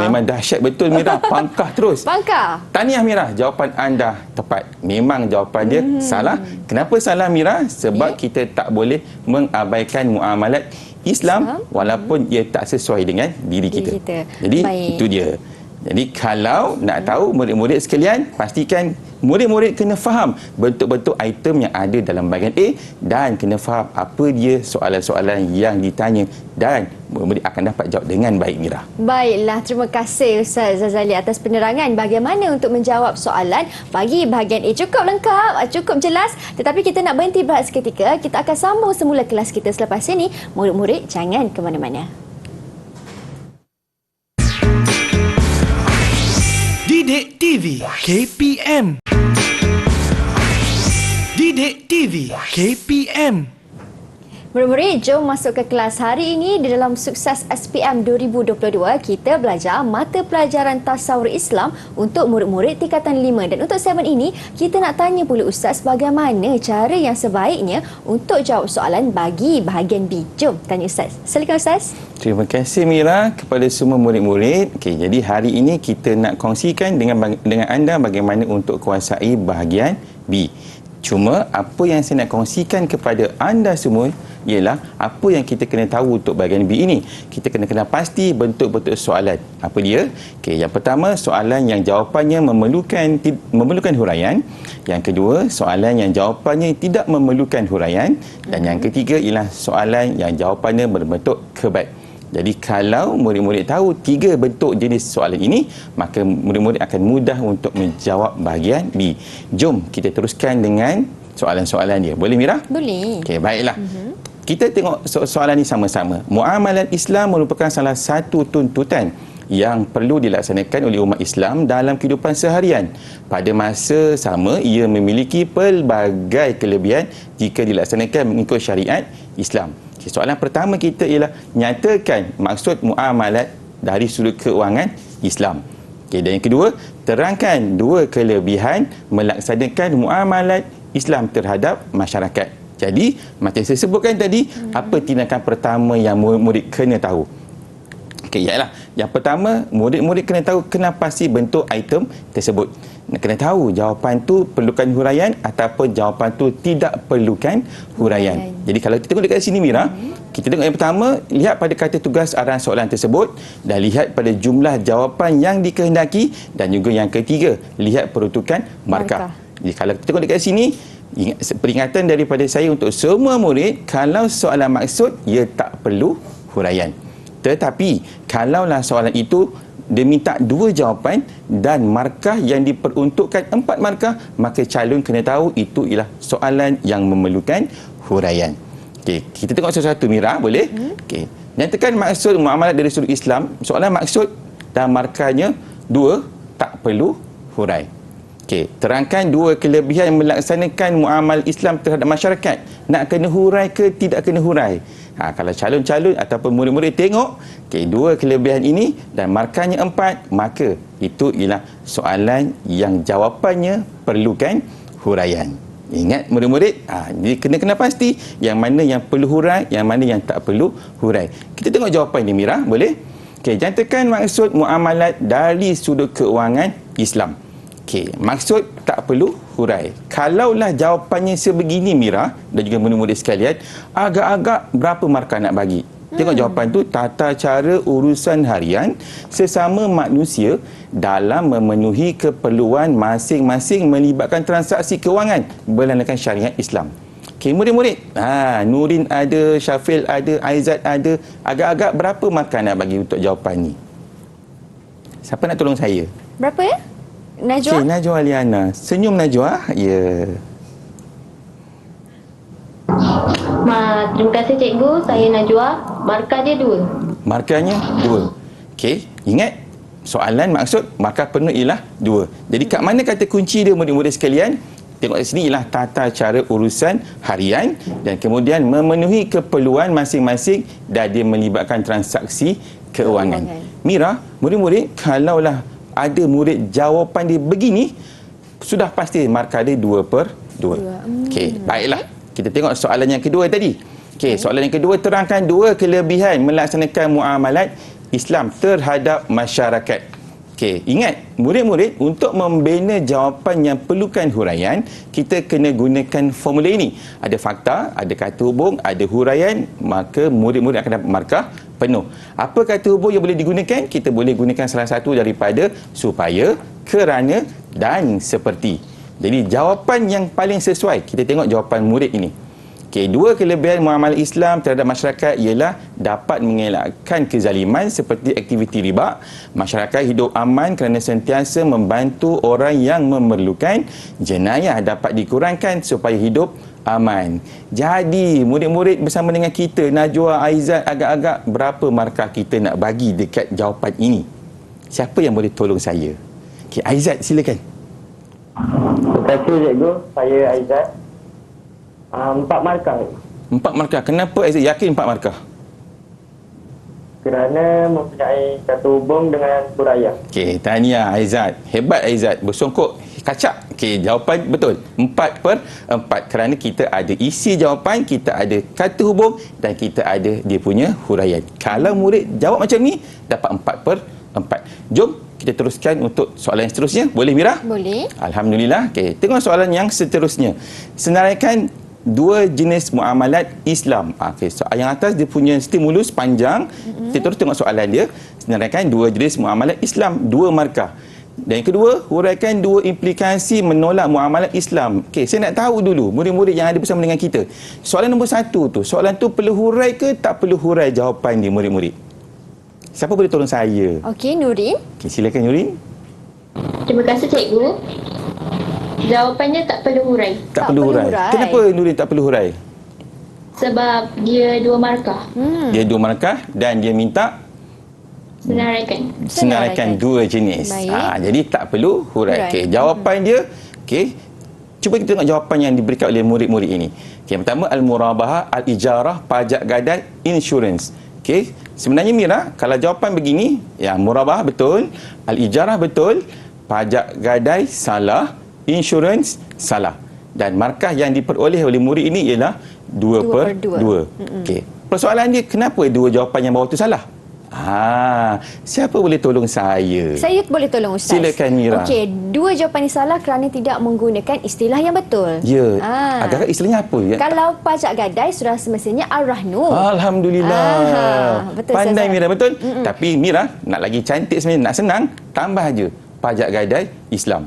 [SPEAKER 3] Memang dahsyat betul Mira, pangkah terus.
[SPEAKER 2] Pangkah.
[SPEAKER 3] Tahniah Mira, jawapan anda tepat. Memang jawapan dia salah. Kenapa salah Mira? Sebab kita tak boleh mengabaikan muamalat Islam walaupun ia tak sesuai dengan diri kita. Jadi itu dia. Jadi kalau nak tahu murid-murid sekalian, pastikan murid-murid kena faham bentuk-bentuk item yang ada dalam bahagian A dan kena faham apa dia soalan-soalan yang ditanya dan murid-murid akan dapat jawab dengan baik, Mira.
[SPEAKER 2] Baiklah, terima kasih Ustaz Zazali atas penerangan bagaimana untuk menjawab soalan bagi bahagian A. Cukup lengkap, cukup jelas. Tetapi kita nak berhenti berehat seketika. Kita akan sambung semula kelas kita selepas ini. Murid-murid jangan ke mana-mana.
[SPEAKER 5] Didik TV KPM. Didik TV KPM.
[SPEAKER 2] Murid-murid, jom masuk ke kelas. Hari ini di dalam Sukses SPM 2022, kita belajar mata pelajaran Tasawur Islam untuk murid-murid tingkatan 5. Dan untuk segmen ini, kita nak tanya pula Ustaz bagaimana cara yang sebaiknya untuk jawab soalan bagi bahagian B. Jom tanya Ustaz. Silakan Ustaz.
[SPEAKER 3] Terima kasih Mira kepada semua murid-murid. Jadi hari ini kita nak kongsikan dengan anda bagaimana untuk kuasai bahagian B. Cuma apa yang saya nak kongsikan kepada anda semua ialah apa yang kita kena tahu untuk bahagian B ini. Kita kena kenal pasti bentuk-bentuk soalan. Apa dia? Okey, yang pertama soalan yang jawapannya memerlukan huraian. Yang kedua, soalan yang jawapannya tidak memerlukan huraian. Dan yang ketiga ialah soalan yang jawapannya berbentuk kebal. Jadi kalau murid-murid tahu 3 bentuk jenis soalan ini, maka murid-murid akan mudah untuk menjawab bahagian B. Jom kita teruskan dengan soalan-soalan dia. Boleh Mira?
[SPEAKER 2] Boleh.
[SPEAKER 3] Okey, baiklah. Kita tengok soalan ini sama-sama. Muamalat Islam merupakan salah satu tuntutan yang perlu dilaksanakan oleh umat Islam dalam kehidupan seharian. Pada masa sama, ia memiliki pelbagai kelebihan jika dilaksanakan mengikut syariat Islam. Okay, soalan pertama kita ialah nyatakan maksud muamalat dari sudut keuangan Islam. Okay, dan yang kedua, terangkan 2 kelebihan melaksanakan muamalat Islam terhadap masyarakat. Jadi, macam saya sebutkan tadi, apa tindakan pertama yang murid kena tahu? Okey, ialah yang pertama, murid-murid kena tahu kenapa sih bentuk item tersebut. Kena tahu jawapan tu perlukan huraian ataupun jawapan tu tidak perlukan huraian. Jadi kalau kita tengok dekat sini Mira, kita tengok yang pertama, lihat pada kata tugas arahan soalan tersebut dan lihat pada jumlah jawapan yang dikehendaki, dan juga yang ketiga, lihat peruntukan markah. Jadi kalau kita tengok dekat sini, peringatan daripada saya untuk semua murid, kalau soalan maksud, ia tak perlu huraian. Tetapi kalaulah soalan itu dia minta 2 jawapan dan markah yang diperuntukkan 4 markah, maka calon kena tahu itu ialah soalan yang memerlukan huraian. Okey, kita tengok satu-satu Mira, boleh? Okey. Nyatakan maksud muamalat dari sudut Islam. Soalan maksud dan markahnya 2, tak perlu hurai. Okey, terangkan 2 kelebihan melaksanakan muamalat Islam terhadap masyarakat. Nak kena hurai ke tidak kena hurai? Kalau calon-calon ataupun murid-murid tengok 2 kelebihan ini dan markahnya 4, maka itu ialah soalan yang jawapannya perlukan huraian. Ingat murid-murid, jadi kena pasti yang mana yang perlu hurai, yang mana yang tak perlu hurai. Kita tengok jawapan ini Mira, boleh? Okey, nyatakan maksud muamalat dari sudut keuangan Islam. Okey, maksud tak perlu hurai. Kalaulah jawapannya sebegini Mira dan juga murid-murid sekalian, agak-agak berapa markah nak bagi? Tengok jawapan tu, tata cara urusan harian sesama manusia dalam memenuhi keperluan masing-masing melibatkan transaksi kewangan berlandaskan syariat Islam. Okey, murid-murid, Nurin ada, Syafil ada, Aizat ada, agak-agak berapa markah nak bagi untuk jawapan ni? Siapa nak tolong saya?
[SPEAKER 2] Berapa ya? Najwa?
[SPEAKER 3] Okay, Najwa Liana. Senyum Najwa. Ya.
[SPEAKER 1] Terima kasih cikgu. Saya Najwa. Markah dia 2.
[SPEAKER 3] Markahnya 2. Okey, ingat soalan maksud markah penuh ialah 2. Jadi kat mana kata kunci dia murid-murid sekalian? Tengok di sini ialah tata cara urusan harian dan kemudian memenuhi keperluan masing-masing dan dia melibatkan transaksi keuangan. Mira, murid-murid, kalaulah ada murid jawapan dia begini, sudah pasti markah dia 2/2. Okey, baiklah. Kita tengok soalan yang kedua tadi. Okey, soalan yang kedua, terangkan 2 kelebihan melaksanakan muamalat Islam terhadap masyarakat. Okey, ingat murid-murid, untuk membina jawapan yang perlukan huraian, kita kena gunakan formula ini. Ada fakta, ada kata hubung, ada huraian, maka murid-murid akan dapat markah penuh. Apa kata hubung yang boleh digunakan? Kita boleh gunakan salah satu daripada supaya, kerana dan seperti. Jadi jawapan yang paling sesuai, kita tengok jawapan murid ini. Okey, 2 kelebihan muamalah Islam terhadap masyarakat ialah dapat mengelakkan kezaliman seperti aktiviti riba. Masyarakat hidup aman kerana sentiasa membantu orang yang memerlukan. Jenayah dapat dikurangkan supaya hidup aman. Jadi, murid-murid bersama dengan kita, Najwa, Aizat, agak-agak berapa markah kita nak bagi dekat jawapan ini? Siapa yang boleh tolong saya? Okey, Aizat, silakan.
[SPEAKER 6] Terima kasih cikgu. Saya Aizat. 4 markah.
[SPEAKER 3] 4 markah. Kenapa Aizat yakin 4 markah?
[SPEAKER 6] Kerana mempunyai kata hubung dengan huraian.
[SPEAKER 3] Okey, tahniah Aizat. Hebat Aizat. Bersongkok kacak. Okey, jawapan betul. 4/4. Kerana kita ada isi jawapan, kita ada kata hubung dan kita ada dia punya huraian. Kalau murid jawab macam ni, dapat 4/4. Jom kita teruskan untuk soalan yang seterusnya. Boleh Mira?
[SPEAKER 2] Boleh.
[SPEAKER 3] Alhamdulillah. Okey, tengok soalan yang seterusnya. Senaraikan dua jenis muamalat Islam. Okey, yang atas dia punya stimulus panjang. Kita terus tengok soalan dia. Sebenarnya dua jenis muamalat Islam, dua markah. Dan yang kedua, huraikan dua implikasi menolak muamalat Islam. Okey, saya nak tahu dulu murid-murid yang ada bersama dengan kita. Soalan nombor 1 tu, soalan tu perlu hurai ke tak perlu hurai jawapan dia murid-murid? Siapa boleh tolong saya?
[SPEAKER 2] Okey, Nurin.
[SPEAKER 3] Okey, silakan Nurin.
[SPEAKER 1] Terima kasih cikgu. Jawapannya tak perlu hurai.
[SPEAKER 3] Tak perlu hurai. Kenapa Nurin tak perlu hurai?
[SPEAKER 1] Sebab dia dua markah.
[SPEAKER 3] Dia dua markah dan dia minta senaraikan dua jenis. Jadi tak perlu hurai. Okey, jawapan dia, okey. Cuba kita tengok jawapan yang diberikan oleh murid-murid ini. Okey, yang pertama al-murabahah, al-ijarah, pajak gadai, insurance. Okey, sebenarnya Mira, kalau jawapan begini, ya murabahah betul, al-ijarah betul, pajak gadai salah, insurance salah. Dan markah yang diperoleh oleh murid ini ialah 2/2. Okey. Persoalan dia, kenapa dua jawapan yang bawah itu salah? Siapa boleh tolong saya?
[SPEAKER 2] Saya boleh tolong Ustaz.
[SPEAKER 3] Silakan Mira.
[SPEAKER 2] Okey, dua jawapan ini salah kerana tidak menggunakan istilah yang betul.
[SPEAKER 3] Ya. Agak-agak istilahnya apa ya?
[SPEAKER 2] Kalau pajak gadai sudah semestinya ar-rahnu.
[SPEAKER 3] Alhamdulillah.
[SPEAKER 2] Betul,
[SPEAKER 3] pandai
[SPEAKER 2] Ustaz.
[SPEAKER 3] Mira, betul. Tapi Mira, nak lagi cantik sebenarnya, nak senang, tambah aja pajak gadai Islam.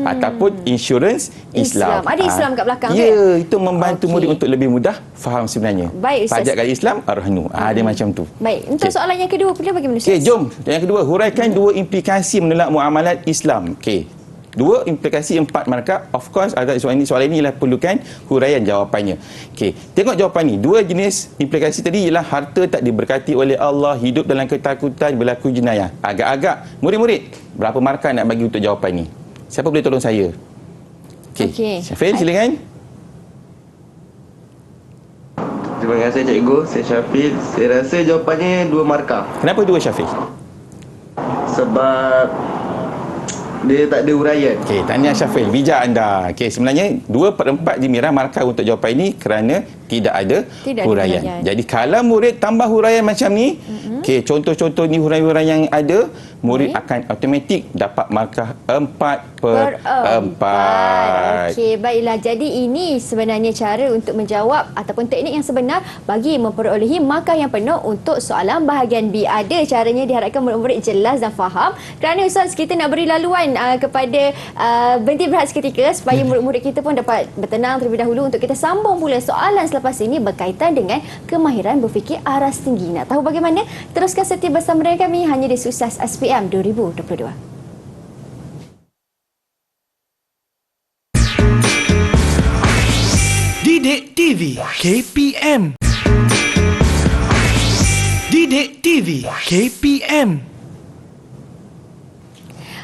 [SPEAKER 3] Ataupun insurance Islam.
[SPEAKER 2] Ada Islam kat belakang
[SPEAKER 3] ya, itu membantu murid untuk lebih mudah faham sebenarnya.
[SPEAKER 2] Baik, Ustaz.
[SPEAKER 3] Pajak gadai Islam ar-rahnu. Dia macam tu.
[SPEAKER 2] Baik, untuk soalan yang kedua pula bagaimana Ustaz?
[SPEAKER 3] Okey, jom. Yang kedua, huraikan dua implikasi menolak muamalat Islam. Okey. Dua implikasi 4 markah. Of course, soalan ini ialah perlukan huraian jawapannya. Okey, tengok jawapan ni. Dua jenis implikasi tadi ialah harta tak diberkati oleh Allah, hidup dalam ketakutan, berlaku jenayah. Agak-agak murid-murid, berapa markah nak bagi untuk jawapan ni? Siapa boleh tolong saya? Okey. Syafil, silakan.
[SPEAKER 4] Terima kasih cikgu. Saya Syafil. Saya rasa jawapannya 2 markah.
[SPEAKER 3] Kenapa 2 Syafil?
[SPEAKER 4] Sebab dia tak ada huraian.
[SPEAKER 3] Okey, tahniah Syafil. Bijak anda. Okey, sebenarnya 2/4 je Mira markah untuk jawapan ini kerana tidak ada huraian. Jadi kalau murid tambah huraian macam ni, okey, contoh-contoh ni huraian-huraian yang ada, murid akan automatik dapat markah 4/4.
[SPEAKER 2] Okey, baiklah. Jadi ini sebenarnya cara untuk menjawab ataupun teknik yang sebenar bagi memperolehi markah yang penuh untuk soalan bahagian B. Ada caranya, diharapkan murid-murid jelas dan faham. Kerana Ustaz, kita nak beri laluan kepada berhenti berehat seketika supaya murid-murid kita pun dapat bertenang terlebih dahulu untuk kita sambung pula soalan selepas ini berkaitan dengan kemahiran berfikir aras tinggi. Nak tahu bagaimana? Teruskan setia bersama dengan kami hanya di Sukses SPM 2022.
[SPEAKER 5] Didik TV KPM. Didik TV KPM.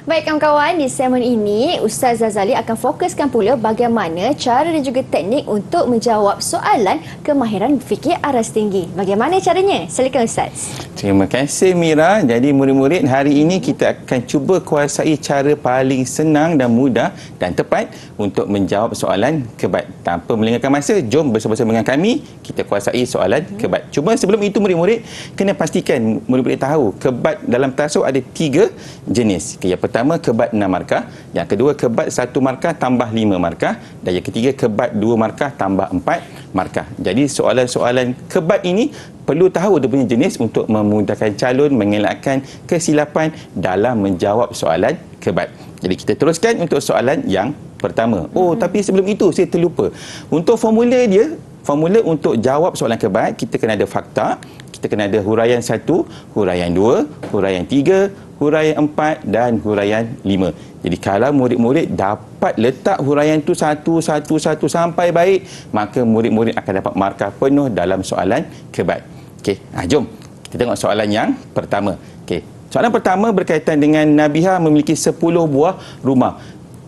[SPEAKER 2] Baik kawan-kawan, di segmen ini Ustaz Zazali akan fokuskan pula bagaimana cara dan juga teknik untuk menjawab soalan kemahiran berfikir aras tinggi. Bagaimana caranya? Silakan Ustaz.
[SPEAKER 3] Terima kasih Mira. Jadi murid-murid, hari ini kita akan cuba kuasai cara paling senang dan mudah dan tepat untuk menjawab soalan kebat. Tanpa melengahkan masa, jom bersama-sama dengan kami kita kuasai soalan kebat. Cuma sebelum itu murid-murid kena pastikan murid-murid tahu kebat dalam tasawuf ada 3 jenis. Yang pertama kebat 6 markah, yang kedua kebat 1 markah tambah 5 markah, dan yang ketiga kebat 2 markah tambah 4 markah. Jadi soalan-soalan kebat ini perlu tahu dia punya jenis untuk memudahkan calon mengelakkan kesilapan dalam menjawab soalan kebat. Jadi kita teruskan untuk soalan yang pertama. Tapi sebelum itu saya terlupa. Untuk formula dia, formula untuk jawab soalan kebat, kita kena ada fakta, kita kena ada huraian 1, huraian 2, huraian 3, huraian 4 dan huraian 5. Jadi kalau murid-murid dapat letak huraian tu satu sampai baik, maka murid-murid akan dapat markah penuh dalam soalan kebat. Okey, jom kita tengok soalan yang pertama. Okey, soalan pertama berkaitan dengan Nabihah memiliki 10 buah rumah.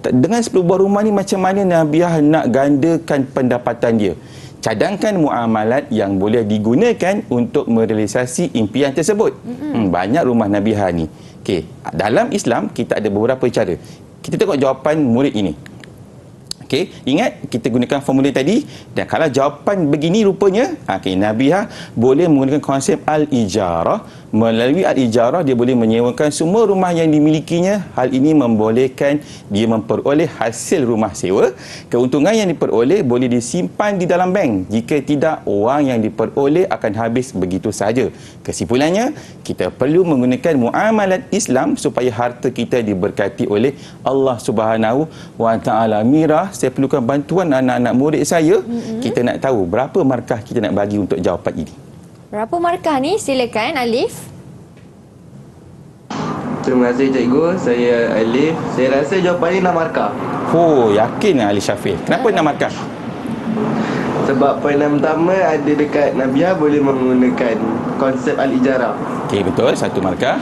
[SPEAKER 3] Dengan 10 buah rumah ni macam mana Nabihah nak gandakan pendapatan dia? Cadangkan muamalat yang boleh digunakan untuk merealisasi impian tersebut. Banyak rumah Nabihah ni. Okey, dalam Islam kita ada beberapa cara. Kita tengok jawapan murid ini. Okey, ingat kita gunakan formula tadi, dan kalau jawapan begini rupanya, Nabiha boleh menggunakan konsep al-ijarah. Melalui al-ijarah dia boleh menyewakan semua rumah yang dimilikinya. Hal ini membolehkan dia memperoleh hasil rumah sewa. Keuntungan yang diperoleh boleh disimpan di dalam bank. Jika tidak, wang yang diperoleh akan habis begitu saja. Kesimpulannya, kita perlu menggunakan muamalat Islam supaya harta kita diberkati oleh Allah Subhanahu wa taala. Mira, saya perlukan bantuan anak-anak murid saya. Kita nak tahu berapa markah kita nak bagi untuk jawapan ini.
[SPEAKER 2] Berapa markah ni? Silakan Alif.
[SPEAKER 4] Terima kasih cikgu. Saya Alif. Saya rasa jawapan ni 6 markah.
[SPEAKER 3] Oh, yakin Ali Syafil. Kenapa 6 markah?
[SPEAKER 4] Sebab poin yang pertama ada dekat Nabiha boleh menggunakan konsep al-ijarah.
[SPEAKER 3] Okey, betul. 1 markah.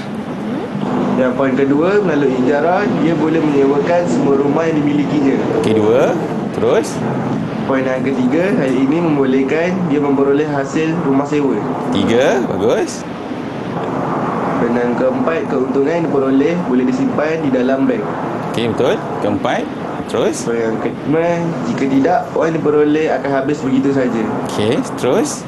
[SPEAKER 4] Yang poin kedua, melalui ijarah dia boleh menyewakan semua rumah yang dimilikinya.
[SPEAKER 3] Okey, 2. Terus.
[SPEAKER 4] Poin yang ketiga, hal ini membolehkan dia memperoleh hasil rumah sewa.
[SPEAKER 3] 3. Bagus.
[SPEAKER 4] Dan yang keempat, keuntungan yang diperoleh boleh disimpan di dalam bank.
[SPEAKER 3] Okey, betul. Keempat. Terus.
[SPEAKER 4] Poin yang kelima, jika tidak, wang yang diperoleh akan habis begitu saja.
[SPEAKER 3] Okey, terus.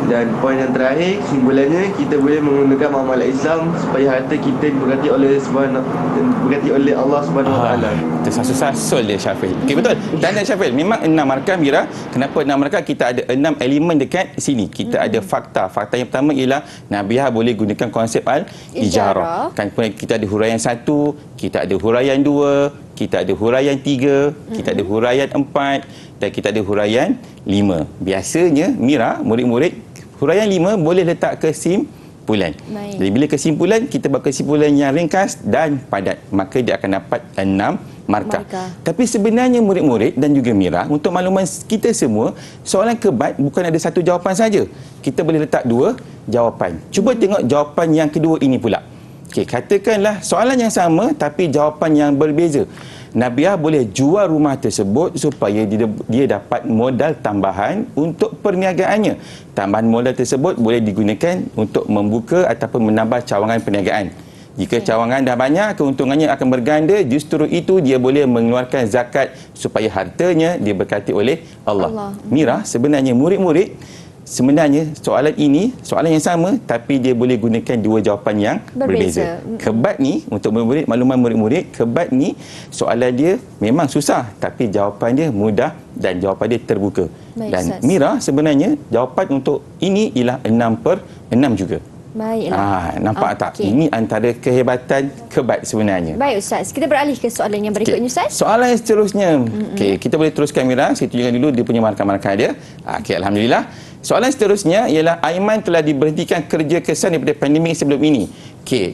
[SPEAKER 4] Dan poin yang terakhir, kesimpulannya kita boleh menggunakan muamalat Islam supaya harta kita diberkati oleh Allah Subhanahu wa taala.
[SPEAKER 3] Tersasul-sasul dia Syafil. Okey, betul. Dan Syafil, memang 6 markah Mira. Kenapa 6 markah? Kita ada 6 elemen dekat sini. Kita ada fakta. Fakta yang pertama ialah Nabiha boleh gunakan konsep al-ijarah. Kan kita ada huraian 1, kita ada huraian 2, kita ada huraian 3, kita ada huraian 4 dan kita ada huraian 5. Biasanya Mira, murid-murid, huraian 5 boleh letak kesimpulan. Jadi bila kesimpulan, kita buat kesimpulan yang ringkas dan padat, maka dia akan dapat 6 markah. Tapi sebenarnya murid-murid dan juga Mira, untuk makluman kita semua, soalan kebat bukan ada satu jawapan saja. Kita boleh letak 2 jawapan. Cuba tengok jawapan yang kedua ini pula. Okey, katakanlah soalan yang sama tapi jawapan yang berbeza. Nabiha boleh jual rumah tersebut supaya dia dapat modal tambahan untuk perniagaannya. Tambahan modal tersebut boleh digunakan untuk membuka ataupun menambah cawangan perniagaan. Jika cawangan dah banyak, keuntungannya akan berganda. Justru itu dia boleh mengeluarkan zakat supaya hartanya diberkati oleh Allah. Mira, sebenarnya murid-murid, sebenarnya soalan ini soalan yang sama tapi dia boleh gunakan 2 jawapan yang berbeza. Kebat ni, untuk murid-murid, makluman murid-murid, kebat ni soalan dia memang susah tapi jawapan dia mudah dan jawapan dia terbuka. Dan Mira, sebenarnya jawapan untuk ini ialah 6/6 juga.
[SPEAKER 2] Baiklah.
[SPEAKER 3] Nampak tak? Ini antara kehebatan kebat sebenarnya.
[SPEAKER 2] Baik Ustaz, kita beralih ke soalan yang berikutnya Ustaz.
[SPEAKER 3] Soalan yang seterusnya. Kita boleh teruskan Mira. Saya tunjukkan dulu dia punya markah-markah dia. Alhamdulillah. Soalan seterusnya ialah Aiman telah diberhentikan kerja kesan daripada pandemik sebelum ini.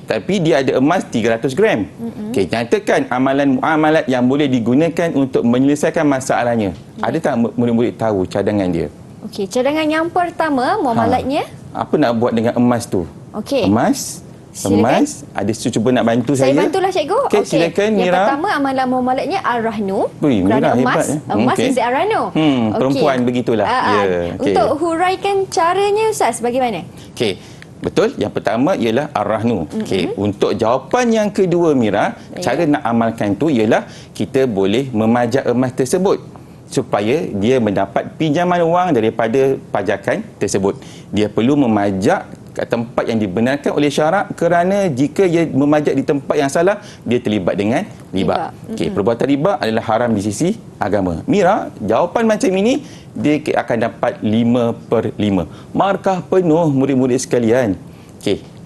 [SPEAKER 3] Tapi dia ada emas 300 gram. Nyatakan amalan-amalat yang boleh digunakan untuk menyelesaikan masalahnya. Ada tak murid-murid tahu cadangan dia?
[SPEAKER 2] Cadangan yang pertama, muamalatnya.
[SPEAKER 3] Apa nak buat dengan emas tu? Emas. Ada cuba nak bantu saya.
[SPEAKER 2] Saya bantulah cikgu.
[SPEAKER 3] Silakan Mira.
[SPEAKER 2] Yang pertama, amalan muamalatnya ar-rahnu.
[SPEAKER 3] Mira
[SPEAKER 2] emas,
[SPEAKER 3] hebat.
[SPEAKER 2] emas isi ar-rahnu.
[SPEAKER 3] Perempuan begitulah.
[SPEAKER 2] Untuk huraikan caranya Ustaz, bagaimana?
[SPEAKER 3] Betul. Yang pertama ialah ar-rahnu. Untuk jawapan yang kedua Mira, cara nak amalkan tu ialah kita boleh memajak emas tersebut supaya dia mendapat pinjaman wang daripada pajakan tersebut. Dia perlu memajak ke tempat yang dibenarkan oleh syarak, kerana jika dia memajak di tempat yang salah, dia terlibat dengan riba. Perbuatan riba adalah haram di sisi agama. Mira, jawapan macam ini dia akan dapat 5/5. Markah penuh murid-murid sekalian.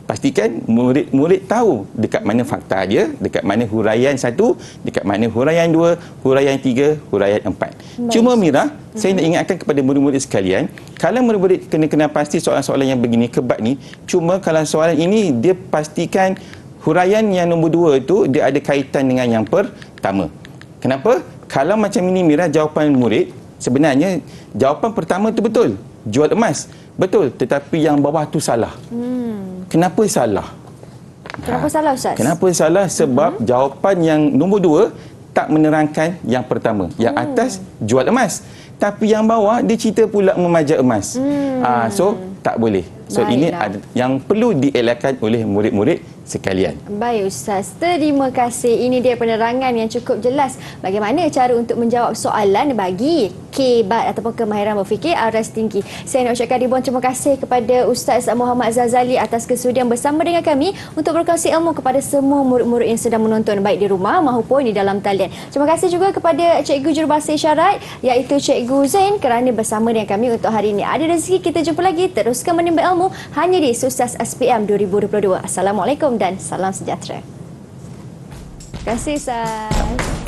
[SPEAKER 3] Pastikan murid-murid tahu dekat mana fakta dia, dekat mana huraian 1, dekat mana huraian 2, huraian 3, huraian 4. Cuma Mira, saya nak ingatkan kepada murid-murid sekalian, kalau murid-murid kena pasti soalan-soalan yang begini kebat ni, cuma kalau soalan ini dia pastikan huraian yang nombor 2 tu dia ada kaitan dengan yang pertama. Kenapa? Kalau macam ini Mira, jawapan murid, sebenarnya jawapan pertama tu betul, jual emas. Betul, tetapi yang bawah tu salah. Kenapa salah?
[SPEAKER 2] Kenapa salah Ustaz?
[SPEAKER 3] Kenapa salah? Sebab jawapan yang nombor 2 tak menerangkan yang pertama. Yang atas jual emas, tapi yang bawah dia cerita pula memajak emas. So tak boleh. So ini
[SPEAKER 2] Baiklah.
[SPEAKER 3] yang perlu dielakkan oleh murid-murid sekalian.
[SPEAKER 2] Baik Ustaz, terima kasih. Ini dia penerangan yang cukup jelas bagaimana cara untuk menjawab soalan bagi KBAT ataupun kemahiran berfikir aras tinggi. Saya nak ucapkan ribuan terima kasih kepada Ustaz Muhammad Zazali atas kesudian bersama dengan kami untuk berkongsi ilmu kepada semua murid-murid yang sedang menonton baik di rumah maupun di dalam talian. Terima kasih juga kepada Cikgu Jurubahasa Isyarat iaitu Cikgu Zain kerana bersama dengan kami untuk hari ini. Ada rezeki kita jumpa lagi, teruskan menimba ilmu hanya di Sukses SPM 2022. Assalamualaikum dan salam sejahtera. Terima kasih Ustaz.